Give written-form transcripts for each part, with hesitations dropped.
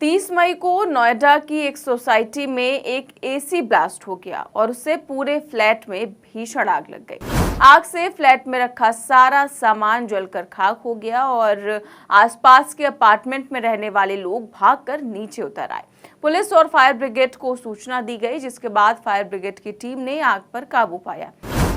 30 मई को नोएडा की एक सोसाइटी में एक एसी ब्लास्ट हो गया और उससे पूरे फ्लैट में भीषण आग लग गई। आग से फ्लैट में रखा सारा सामान जलकर खाक हो गया और आसपास के अपार्टमेंट में रहने वाले लोग भागकर नीचे उतर आए। पुलिस और फायर ब्रिगेड को सूचना दी गई, जिसके बाद फायर ब्रिगेड की टीम ने आग पर काबू पाया।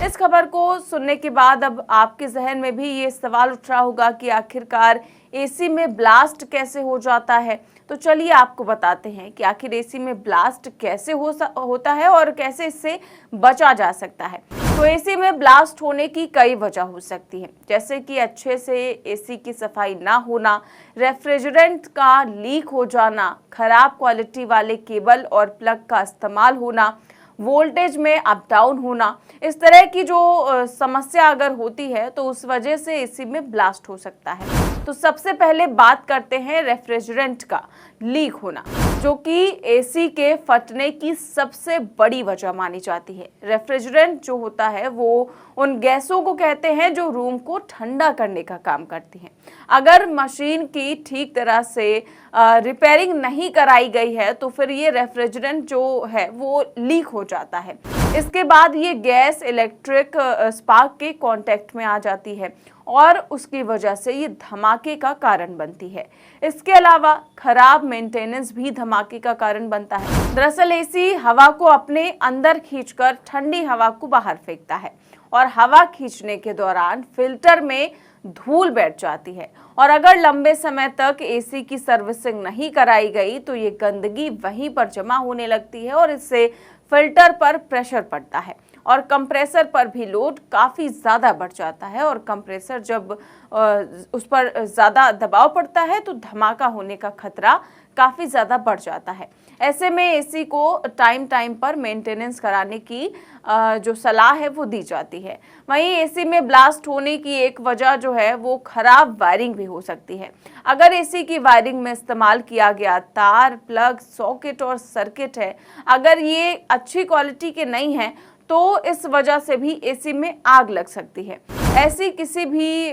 इस खबर को सुनने के बाद अब आपके जहन में भी ये सवाल उठ रहा होगा कि आखिरकार एसी में ब्लास्ट कैसे हो जाता है। तो चलिए आपको बताते हैं कि आखिर एसी में ब्लास्ट कैसे होता है और कैसे इससे बचा जा सकता है। तो एसी में ब्लास्ट होने की कई वजह हो सकती है, जैसे कि अच्छे से एसी की सफाई ना होना, रेफ्रिजरेंट का लीक हो जाना, खराब क्वालिटी वाले केबल और प्लग का इस्तेमाल होना, वोल्टेज में अप डाउन होना। इस तरह की जो समस्या अगर होती है तो उस वजह से एसी में ब्लास्ट हो सकता है। तो सबसे पहले बात करते हैं रेफ्रिजरेंट का लीक होना, जो कि एसी के फटने की सबसे बड़ी वजह मानी जाती है। रेफ्रिजरेंट जो होता है वो उन गैसों को कहते हैं जो रूम को ठंडा करने का काम करती हैं। अगर मशीन की ठीक तरह से रिपेयरिंग नहीं कराई गई है तो फिर ये रेफ्रिजरेंट जो है वो लीक हो जाता है। इसके बाद ये गैस इलेक्ट्रिक स्पार्क के कांटेक्ट में आ जाती है और उसकी वजह से ये धमाके का कारण बनती है। इसके अलावा खराब मेंटेनेंस भी धमाके का कारण बनता है। दरअसल एसी हवा को अपने अंदर खींचकर ठंडी हवा को बाहर फेंकता है और हवा खींचने के दौरान फिल्टर में धूल बैठ जाती है और अगर लंबे समय तक एसी की सर्विसिंग नहीं कराई गई तो ये गंदगी वहीं पर जमा होने लगती है और इससे फिल्टर पर प्रेशर पड़ता है और कंप्रेसर पर भी लोड काफ़ी ज़्यादा बढ़ जाता है और कंप्रेसर जब उस पर ज़्यादा दबाव पड़ता है तो धमाका होने का खतरा काफ़ी ज़्यादा बढ़ जाता है। ऐसे में एसी को टाइम टाइम पर मेंटेनेंस कराने की जो सलाह है वो दी जाती है। वहीं एसी में ब्लास्ट होने की एक वजह जो है वो खराब वायरिंग भी हो सकती है। अगर एसी की वायरिंग में इस्तेमाल किया गया तार, प्लग, सॉकेट और सर्किट है, अगर ये अच्छी क्वालिटी के नहीं हैं तो इस वजह से भी एसी में आग लग सकती है। ऐसी किसी भी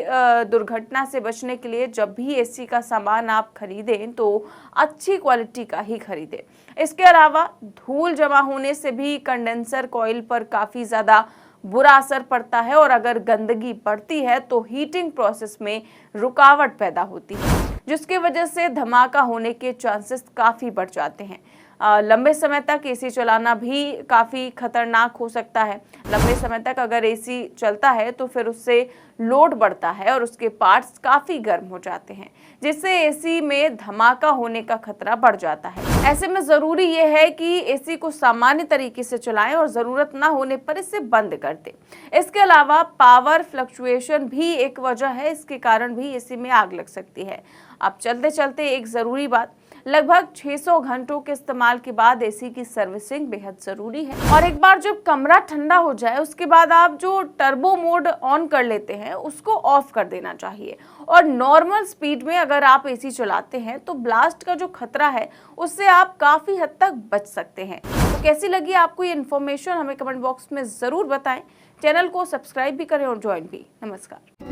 दुर्घटना से बचने के लिए जब भी एसी का सामान आप खरीदें तो अच्छी क्वालिटी का ही खरीदें। इसके अलावा धूल जमा होने से भी कंडेंसर कॉइल पर काफ़ी ज़्यादा बुरा असर पड़ता है और अगर गंदगी बढ़ती है तो हीटिंग प्रोसेस में रुकावट पैदा होती है, जिसकी वजह से धमाका होने के चांसेस काफ़ी बढ़ जाते हैं। लंबे समय तक एसी चलाना भी काफ़ी खतरनाक हो सकता है। लंबे समय तक अगर एसी चलता है तो फिर उससे लोड बढ़ता है और उसके पार्ट्स काफ़ी गर्म हो जाते हैं, जिससे एसी में धमाका होने का खतरा बढ़ जाता है। ऐसे में ज़रूरी ये है कि एसी को सामान्य तरीके से चलाएं और ज़रूरत ना होने पर इसे बंद कर दें। इसके अलावा पावर फ्लक्चुएशन भी एक वजह है, इसके कारण भी एसी में आग लग सकती है। अब चलते चलते एक ज़रूरी बात, लगभग 600 घंटों के इस्तेमाल के बाद एसी की सर्विसिंग बेहद जरूरी है और एक बार जब कमरा ठंडा हो जाए उसके बाद आप जो टर्बो मोड ऑन कर लेते हैं उसको ऑफ कर देना चाहिए और नॉर्मल स्पीड में अगर आप एसी चलाते हैं तो ब्लास्ट का जो खतरा है उससे आप काफी हद तक बच सकते हैं। तो कैसी लगी आपको ये इन्फॉर्मेशन, हमें कमेंट बॉक्स में जरूर बताएं। चैनल को सब्सक्राइब भी करें और ज्वाइन भी। नमस्कार।